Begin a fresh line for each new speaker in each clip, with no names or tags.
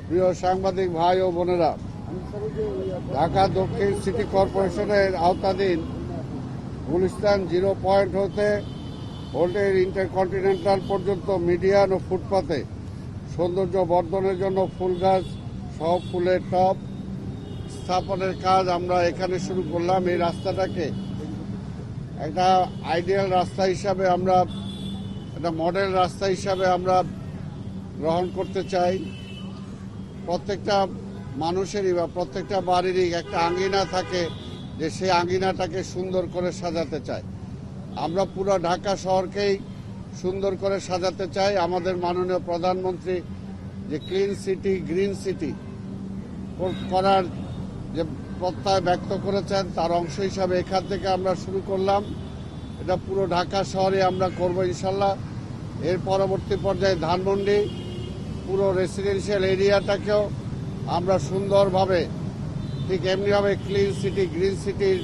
প্রিয় সাংবাদিক ভাই ও বোনেরা, ঢাকা দক্ষিণ সিটি কর্পোরেশনের আওতাধীন গুলিস্তান 0 পয়েন্ট হতে হোটেল ইন্টারকন্টিনেন্টাল পর্যন্ত মিডিয়ান ও ফুটপাতে সৌন্দর্য বর্ধনের জন্য ফুল গাছ সহ ফুলের টব স্থাপনের কাজ আমরা এখানে শুরু করলাম। এই রাস্তাটাকে একটা আইডিয়াল রাস্তা হিসাবে আমরা, একটা মডেল রাস্তা হিসাবে আমরা গ্রহণ করতে চাই। প্রত্যেকটা মানুষেরই বা প্রত্যেকটা বাড়িরই একটা আঙ্গিনা থাকে, যে সেই আঙ্গিনাটাকে সুন্দর করে সাজাতে চায়। আমরা পুরো ঢাকা শহরকেই সুন্দর করে সাজাতে চাই। আমাদের মাননীয় প্রধানমন্ত্রী যে ক্লিন সিটি গ্রিন সিটি করার যে প্রত্যয় ব্যক্ত করেছেন, তার অংশ হিসাবে এখান থেকে আমরা শুরু করলাম। এটা পুরো ঢাকা শহরে আমরা করব ইনশাল্লাহ। এর পরবর্তী পর্যায়ে ধানমন্ডি পুরো রেসিডেন্সিয়াল এরিয়াটাকেও আমরা সুন্দরভাবে, ঠিক এমনিভাবে ক্লিন সিটি গ্রিন সিটির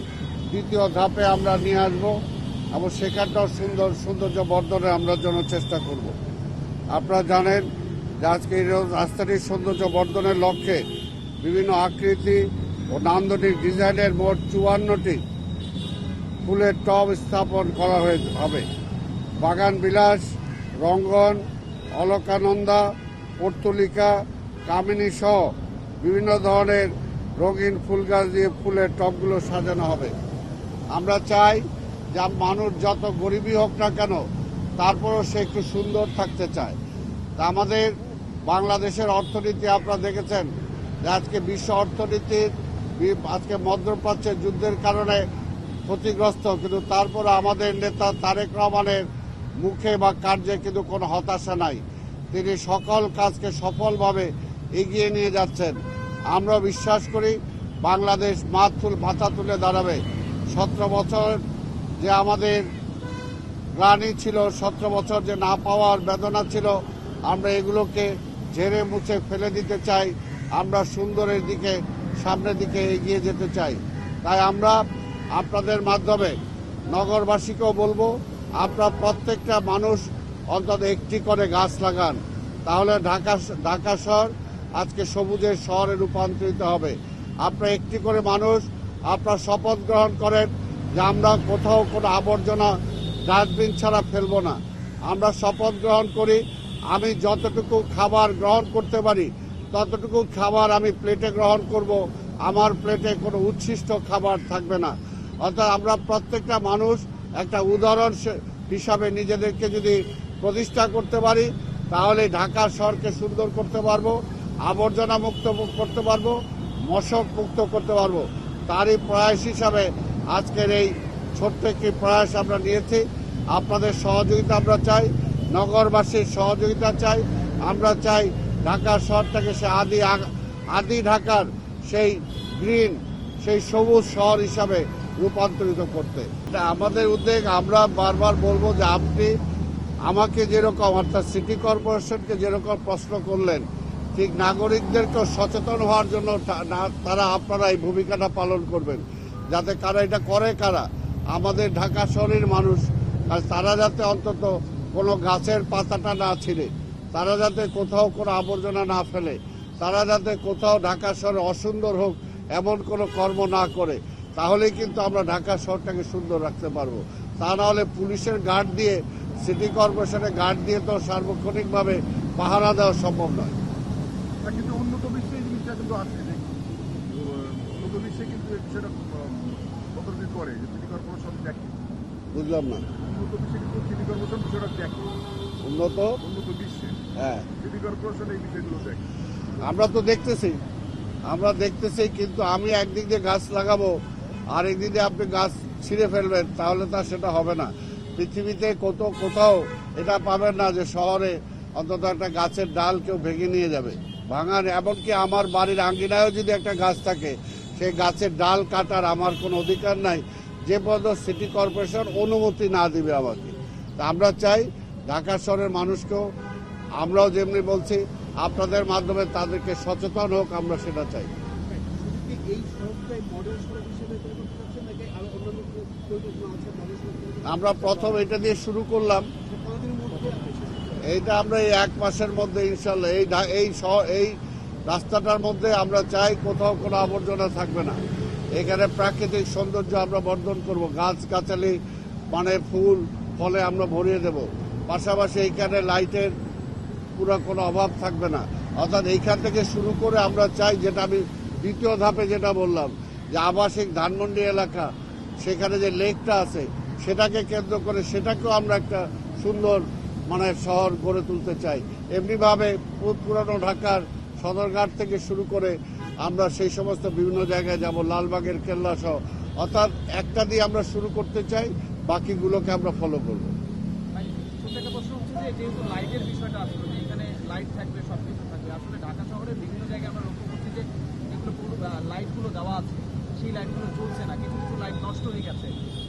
দ্বিতীয় ধাপে আমরা নিয়ে আসবো এবং সেখানটাও সৌন্দর্য বর্ধনে আমরা জন্য চেষ্টা করব। আপনারা জানেন যে আজকে এই রাস্তাটির সৌন্দর্য বর্ধনের লক্ষ্যে বিভিন্ন আকৃতি ও নান্দনিক ডিজাইনের মোট 54টি ফুলের টব স্থাপন করা হবে। বাগান বিলাস, রঙ্গন, অলকানন্দা, পর্তুলিকা, কামিনী সহ বিভিন্ন ধরনের রঙিন ফুল গাছ দিয়ে ফুলের টবগুলো সাজানো হবে। আমরা চাই যে মানুষ যত গরিবই হোক না কেন, তারপরও সে একটু সুন্দর থাকতে চায়। তা আমাদের বাংলাদেশের অর্থনীতি আপনারা দেখেছেন যে আজকে বিশ্ব অর্থনীতির আজকে মধ্যপ্রাচ্যের যুদ্ধের কারণে ক্ষতিগ্রস্ত, কিন্তু তারপরে আমাদের নেতা তারেক রহমানের মুখে বা কার্যে কিন্তু কোনো হতাশা নাই। তিনি সকল কাজকে সফলভাবে এগিয়ে নিয়ে যাচ্ছেন। আমরা বিশ্বাস করি বাংলাদেশ মাথা তুলে দাঁড়াবে। 17 বছর যে আমাদের গ্লানি ছিল, 17 বছর যে না পাওয়ার বেদনা ছিল, আমরা এগুলোকে ঝেড়ে মুছে ফেলে দিতে চাই। আমরা সুন্দরের দিকে, সামনের দিকে এগিয়ে যেতে চাই। তাই আমরা আপনাদের মাধ্যমে নগরবাসীকেও বলবো, আপনারা প্রত্যেকটা মানুষ অন্তত একটি করে গাছ লাগান, তাহলে ঢাকা শহর আজকে সবুজের শহরে রূপান্তরিত হবে। আপনারা একটি করে মানুষ আপনারা শপথ গ্রহণ করেন যে আমরা কোথাও কোনো আবর্জনা ডাস্টবিন ছাড়া ফেলবো না। আমরা শপথ গ্রহণ করি আমি যতটুকু খাবার গ্রহণ করতে পারি ততটুকু খাবার আমি প্লেটে গ্রহণ করব, আমার প্লেটে কোনো উচ্ছিষ্ট খাবার থাকবে না। অর্থাৎ আমরা প্রত্যেকটা মানুষ একটা উদাহরণ হিসাবে নিজেদেরকে যদি প্রতিষ্ঠা করতে পারি, তাহলে ঢাকা শহরকে সুন্দর করতে পারবো, আবর্জনা মুক্ত করতে পারবো, মশক মুক্ত করতে পারবো। তারই প্রয়াস হিসাবে আজকের এই ছোট্ট একটি প্রয়াস আমরা নিয়েছি। আপনাদের সহযোগিতা আমরা চাই, নগরবাসীর সহযোগিতা চাই। আমরা চাই ঢাকা শহরটাকে সে আদি ঢাকার সেই গ্রিন, সেই সবুজ শহর হিসাবে রূপান্তরিত করতে। এটা আমাদের উদ্যোগ। আমরা বারবার বলবো যে আপনি আমাকে যেরকম, অর্থাৎ সিটি কর্পোরেশনকে যেরকম প্রশ্ন করলেন, ঠিক নাগরিকদেরকেও সচেতন হওয়ার জন্য আপনারা এই ভূমিকাটা পালন করবেন, যাতে কারা এটা করে, কারা আমাদের ঢাকা শহরের মানুষ, আর তারা যাতে অন্তত কোনো গাছের পাতাটা না ছিঁড়ে, তারা যাতে কোথাও কোনো আবর্জনা না ফেলে, তারা যাতে কোথাও ঢাকা শহরে অসুন্দর হোক এমন কোনো কর্ম না করে, তাহলেই কিন্তু আমরা ঢাকা শহরটাকে সুন্দর রাখতে পারবো। তা নাহলে পুলিশের গার্ড দিয়ে, সিটি কর্পোরেশনের গার্ড দিয়ে তো সার্বক্ষণিকভাবে পাহারা দেওয়া সম্ভব নয়।
কিন্তু উন্নত বিশ্বে এই জিনিসটা কিন্তু আছে, উন্নত বিশ্বে কিন্তু সেটা কতদিন করে সিটি কর্পোরেশন দেখে।
বুঝলাম না।
উন্নত বিশ্বে কিন্তু সিটি কর্পোরেশন বিষয়টা দেখে।
উন্নত
বিশ্বে
হ্যাঁ,
সিটি কর্পোরেশন এই বিষয়গুলো দেখে।
আমরা তো দেখতেছি, কিন্তু আমি একদিক দিয়ে গাছ লাগাবো আর একদিক দিয়ে আপনি গাছ ছিঁড়ে ফেলবেন, তাহলে তা সেটা হবে না। পৃথিবীতে কোথাও এটা পাবেন না যে শহরে অন্তত একটা গাছের ডাল কেউ ভেঙে নিয়ে যাবে, ভাঙান। এমনকি আমার বাড়ির আঙ্গিনায়ও যদি একটা গাছ থাকে, সেই গাছের ডাল কাটার আমার কোনো অধিকার নাই, যে পর্যন্ত সিটি কর্পোরেশন অনুমতি না দিবে আমাকে। তা আমরা চাই ঢাকা শহরের মানুষকেও, আমরাও যেমনি বলছি, আপনাদের মাধ্যমে তাদেরকে সচেতন হোক, আমরা সেটা চাই। আমরা প্রথম এটা দিয়ে শুরু করলাম। এইটা আমরা এই 1 মাসের মধ্যে ইনশাল্লাহ এই রাস্তাটার মধ্যে আমরা চাই কোথাও কোনো আবর্জনা থাকবে না। এখানে প্রাকৃতিক সৌন্দর্য আমরা বর্ধন করব, গাছগাছালি মানে ফুল ফলে আমরা ভরিয়ে দেব। পাশাপাশি এইখানে লাইটের পুরো কোনো অভাব থাকবে না। অর্থাৎ এইখান থেকে শুরু করে আমরা চাই, যেটা আমি দ্বিতীয় ধাপে যেটা বললাম, যে আবাসিক ধানমন্ডি এলাকা, সেখানে যে লেকটা আছে সেটাকে কেন্দ্র করে সেটাকেও আমরা একটা সুন্দর মানে শহর গড়ে তুলতে চাই। এমনিভাবে পুরানো ঢাকার সদরঘাট থেকে শুরু করে আমরা সেই সমস্ত বিভিন্ন জায়গায় যাব, লালবাগের কেল্লা সহ। অর্থাৎ একটা দিয়ে আমরা শুরু করতে চাই, বাকিগুলোকে আমরা ফলো করব।
ছোট্ট একটা প্রশ্ন হচ্ছে যে যেহেতু লাইটের বিষয়টা আসলে যে এখানে লাইট থাকবে, সবকিছু থাকবে, আসলে ঢাকা শহরের বিভিন্ন জায়গায় আমরা লক্ষ্য করছি যে যেগুলো পুরো লাইটগুলো দেওয়া আছে সেই লাইটগুলো চলছে না, কিছু কিছু লাইট নষ্ট হয়ে গেছে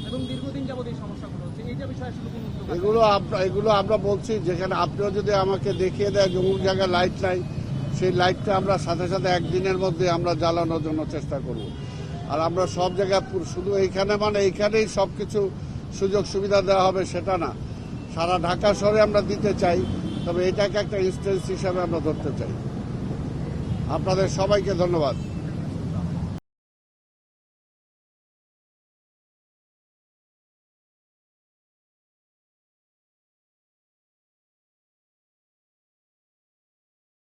এবং দীর্ঘদিন যাবত এই সমস্যাগুলো হচ্ছে। এইটা বিষয়ে আসলে কোনো উদ্যোগ আছে?
এগুলো আমরা বলছি, যেখানে আপনিও যদি আমাকে দেখিয়ে দেয় যে অমুক জায়গায় লাইট নাই, সেই লাইটটা আমরা সাথে সাথে একদিনের মধ্যে আমরা জ্বালানোর জন্য চেষ্টা করব। আর আমরা সব জায়গায় শুধু এইখানে মানে এইখানেই সব কিছু সুযোগ সুবিধা দেওয়া হবে সেটা না, সারা ঢাকা শহরে আমরা দিতে চাই, তবে এটাকে একটা ইনস্টেন্স হিসাবে আমরা ধরতে চাই। আপনাদের সবাইকে ধন্যবাদ।